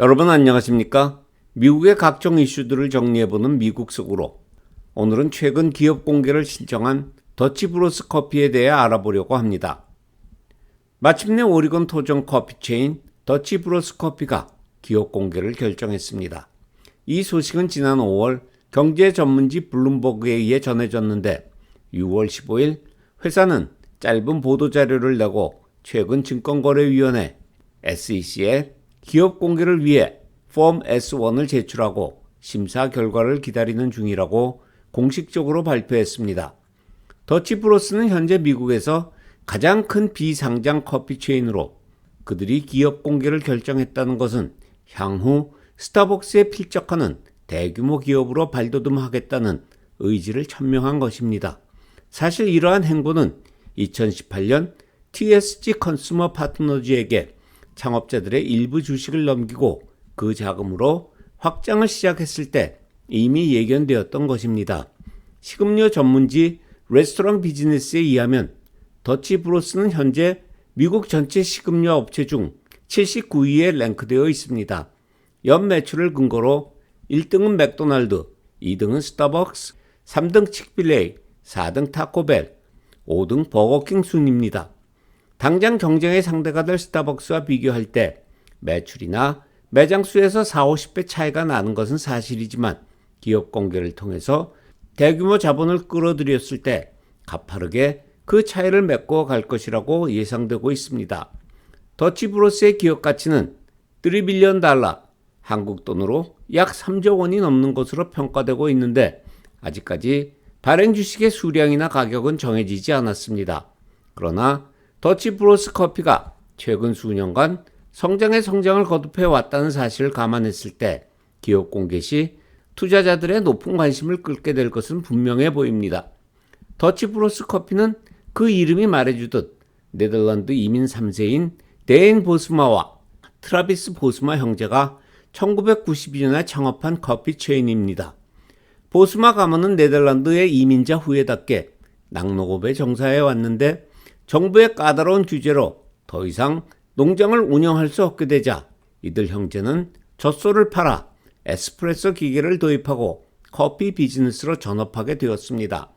여러분 안녕하십니까? 미국의 각종 이슈들을 정리해보는 미국 속으로 오늘은 최근 기업 공개를 신청한 더치브로스 커피에 대해 알아보려고 합니다. 마침내 오리건 토종 커피 체인 더치브로스 커피가 기업 공개를 결정했습니다. 이 소식은 지난 5월 경제 전문지 블룸버그에 의해 전해졌는데 6월 15일 회사는 짧은 보도자료를 내고 최근 증권거래위원회 SEC에 기업 공개를 위해 폼 S1을 제출하고 심사 결과를 기다리는 중이라고 공식적으로 발표했습니다. 더치브로스는 현재 미국에서 가장 큰 비상장 커피 체인으로 그들이 기업 공개를 결정했다는 것은 향후 스타벅스에 필적하는 대규모 기업으로 발돋움하겠다는 의지를 천명한 것입니다. 사실 이러한 행보는 2018년 TSG 컨슈머 파트너즈에게 창업자들의 일부 주식을 넘기고 그 자금으로 확장을 시작했을 때 이미 예견되었던 것입니다. 식음료 전문지 레스토랑 비즈니스에 의하면 더치브로스는 현재 미국 전체 식음료 업체 중 79위에 랭크되어 있습니다. 연 매출을 근거로 1등은 맥도날드, 2등은 스타벅스, 3등 칙필레이, 4등 타코벨, 5등 버거킹 순입니다. 당장 경쟁의 상대가 될 스타벅스와 비교할 때 매출이나 매장 수에서 40, 50배 차이가 나는 것은 사실이지만 기업 공개를 통해서 대규모 자본을 끌어들였을 때 가파르게 그 차이를 메꿔 갈 것이라고 예상되고 있습니다. 더치브로스의 기업 가치는 $3빌리언, 한국 돈으로 약 3조 원이 넘는 것으로 평가되고 있는데 아직까지 발행 주식의 수량이나 가격은 정해지지 않았습니다. 그러나 더치브로스 커피가 최근 수년간 성장의 성장을 거듭해 왔다는 사실을 감안했을 때 기업 공개 시 투자자들의 높은 관심을 끌게 될 것은 분명해 보입니다. 더치브로스 커피는 그 이름이 말해주듯 네덜란드 이민 3세인 데인 보스마와 트라비스 보스마 형제가 1992년에 창업한 커피 체인입니다. 보스마 가문은 네덜란드의 이민자 후예답게 낙농업에 정사해 왔는데 정부의 까다로운 규제로 더 이상 농장을 운영할 수 없게 되자 이들 형제는 젖소를 팔아 에스프레소 기계를 도입하고 커피 비즈니스로 전업하게 되었습니다.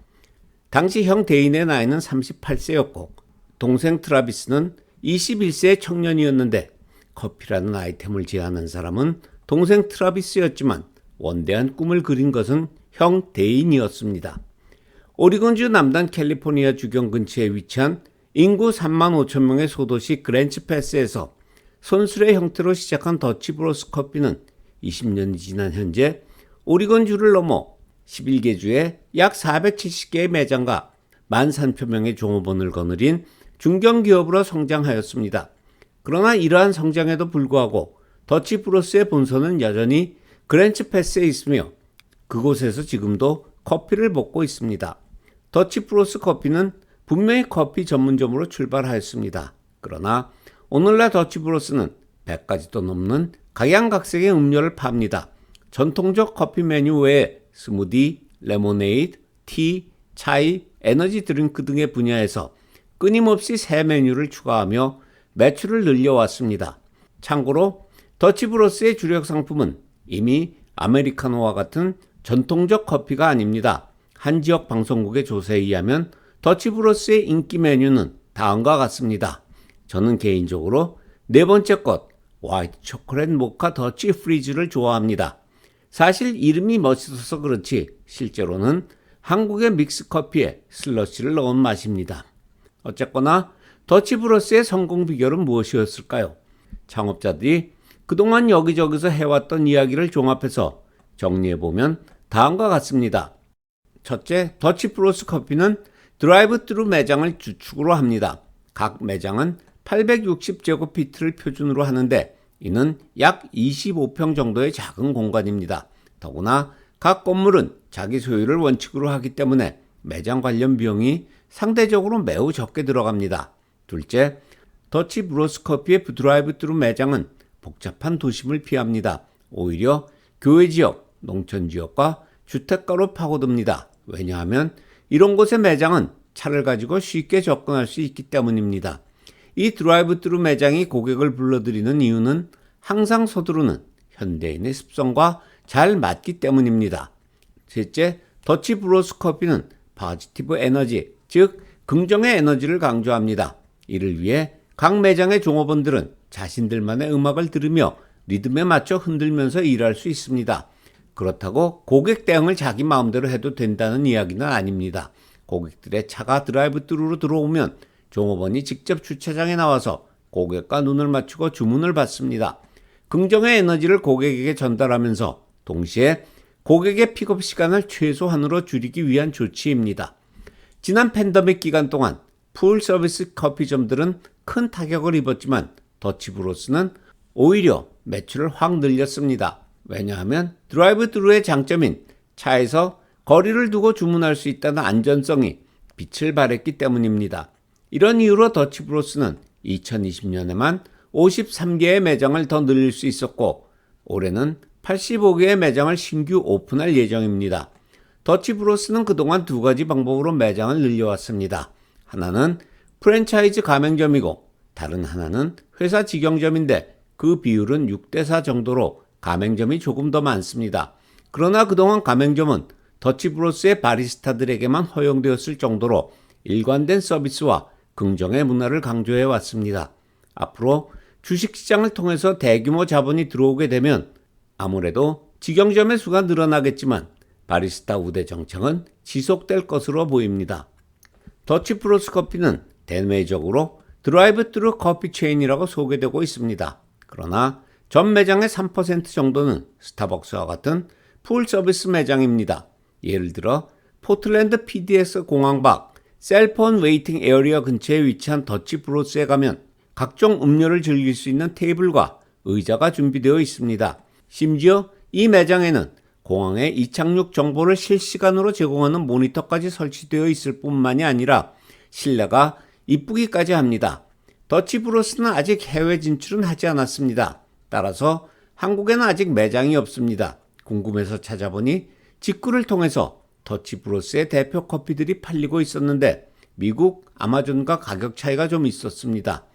당시 형 데인의 나이는 38세였고 동생 트라비스는 21세의 청년이었는데 커피라는 아이템을 제안한 사람은 동생 트라비스였지만 원대한 꿈을 그린 것은 형 데인이었습니다. 오리건주 남단 캘리포니아 주경 근처에 위치한 인구 3만 5천 명의 소도시 그랜츠 패스에서 손수레 형태로 시작한 더치브로스 커피는 20년이 지난 현재 오리건주를 넘어 11개 주에 약 470개의 매장과 13,000명의 종업원을 거느린 중견기업으로 성장하였습니다. 그러나 이러한 성장에도 불구하고 더치브로스의 본사는 여전히 그랜츠 패스에 있으며 그곳에서 지금도 커피를 먹고 있습니다. 더치브로스 커피는 분명히 커피 전문점으로 출발하였습니다. 그러나 오늘날 더치브로스는 100가지도 넘는 각양각색의 음료를 팝니다. 전통적 커피 메뉴 외에 스무디, 레모네이드, 티, 차이, 에너지 드링크 등의 분야에서 끊임없이 새 메뉴를 추가하며 매출을 늘려왔습니다. 참고로 더치브로스의 주력 상품은 이미 아메리카노와 같은 전통적 커피가 아닙니다. 한 지역 방송국의 조사에 의하면 더치브로스의 인기 메뉴는 다음과 같습니다. 저는 개인적으로 네 번째 것 화이트 초콜릿 모카 더치 프리즈를 좋아합니다. 사실 이름이 멋있어서 그렇지 실제로는 한국의 믹스커피에 슬러시를 넣은 맛입니다. 어쨌거나 더치브로스의 성공 비결은 무엇이었을까요? 창업자들이 그동안 여기저기서 해왔던 이야기를 종합해서 정리해보면 다음과 같습니다. 첫째, 더치브로스 커피는 드라이브 트루 매장을 주축으로 합니다. 각 매장은 860제곱피트를 표준으로 하는데 이는 약 25평 정도의 작은 공간입니다. 더구나 각 건물은 자기 소유를 원칙으로 하기 때문에 매장 관련 비용이 상대적으로 매우 적게 들어갑니다. 둘째, 더치브로스 커피의 드라이브 트루 매장은 복잡한 도심을 피합니다. 오히려 교외 지역, 농촌 지역과 주택가로 파고듭니다. 왜냐하면 이런 곳의 매장은 차를 가지고 쉽게 접근할 수 있기 때문입니다. 이 드라이브 트루 매장이 고객을 불러들이는 이유는 항상 서두르는 현대인의 습성과 잘 맞기 때문입니다. 셋째, 더치 브루스 커피는 포지티브 에너지, 즉 긍정의 에너지를 강조합니다. 이를 위해 각 매장의 종업원들은 자신들만의 음악을 들으며 리듬에 맞춰 흔들면서 일할 수 있습니다. 그렇다고 고객 대응을 자기 마음대로 해도 된다는 이야기는 아닙니다. 고객들의 차가 드라이브스루로 들어오면 종업원이 직접 주차장에 나와서 고객과 눈을 맞추고 주문을 받습니다. 긍정의 에너지를 고객에게 전달하면서 동시에 고객의 픽업 시간을 최소한으로 줄이기 위한 조치입니다. 지난 팬데믹 기간 동안 풀 서비스 커피점들은 큰 타격을 입었지만 더치 브루스는 오히려 매출을 확 늘렸습니다. 왜냐하면 드라이브스루의 장점인 차에서 거리를 두고 주문할 수 있다는 안전성이 빛을 발했기 때문입니다. 이런 이유로 더치 브루스는 2020년에만 53개의 매장을 더 늘릴 수 있었고 올해는 85개의 매장을 신규 오픈할 예정입니다. 더치 브루스는 그동안 두 가지 방법으로 매장을 늘려왔습니다. 하나는 프랜차이즈 가맹점이고 다른 하나는 회사 직영점인데 그 비율은 6대4 정도로 가맹점이 조금 더 많습니다. 그러나 그동안 가맹점은 더치 브루스의 바리스타들에게만 허용되었을 정도로 일관된 서비스와 긍정의 문화를 강조해 왔습니다. 앞으로 주식시장을 통해서 대규모 자본이 들어오게 되면 아무래도 직영점의 수가 늘어나겠지만 바리스타 우대 정책은 지속될 것으로 보입니다. 더치 브루스 커피는 대내적으로 드라이브스루 커피 체인이라고 소개되고 있습니다. 그러나 전 매장의 3% 정도는 스타벅스와 같은 풀 서비스 매장입니다. 예를 들어 포틀랜드 PDS 공항 밖 셀폰 웨이팅 에어리어 근처에 위치한 더치 브루스에 가면 각종 음료를 즐길 수 있는 테이블과 의자가 준비되어 있습니다. 심지어 이 매장에는 공항의 이착륙 정보를 실시간으로 제공하는 모니터까지 설치되어 있을 뿐만이 아니라 실내가 이쁘기까지 합니다. 더치 브루스는 아직 해외 진출은 하지 않았습니다. 따라서 한국에는 아직 매장이 없습니다. 궁금해서 찾아보니 직구를 통해서 더치 브루스의 대표 커피들이 팔리고 있었는데 미국 아마존과 가격 차이가 좀 있었습니다.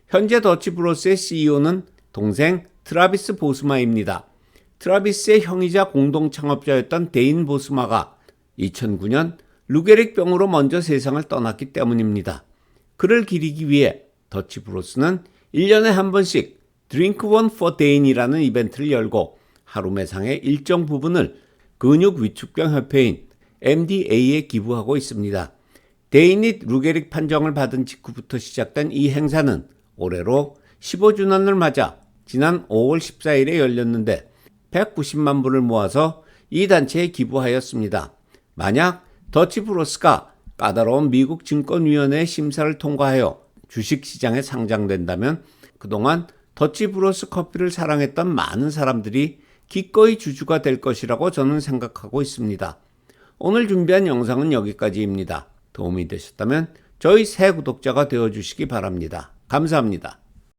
현재 더치 브루스의 CEO는 동생 트라비스 보스마입니다. 트라비스의 형이자 공동 창업자였던 데인 보스마가 2009년 루게릭병으로 먼저 세상을 떠났기 때문입니다. 그를 기리기 위해 더치 브루스는 1년에 한 번씩 드링크 원 포 데인이라는 이벤트를 열고 하루 매상의 일정 부분을 근육 위축병 협회인 MDA에 기부하고 있습니다. 데인이 루게릭 판정을 받은 직후부터 시작된 이 행사는 올해로 15주년을 맞아 지난 5월 14일에 열렸는데 190만 불을 모아서 이 단체에 기부하였습니다. 만약 더치 브루스가 까다로운 미국 증권위원회의 심사를 통과하여 주식시장에 상장된다면 그동안 더치 브루스 커피를 사랑했던 많은 사람들이 기꺼이 주주가 될 것이라고 저는 생각하고 있습니다. 오늘 준비한 영상은 여기까지입니다. 도움이 되셨다면 저희 새 구독자가 되어주시기 바랍니다. 감사합니다.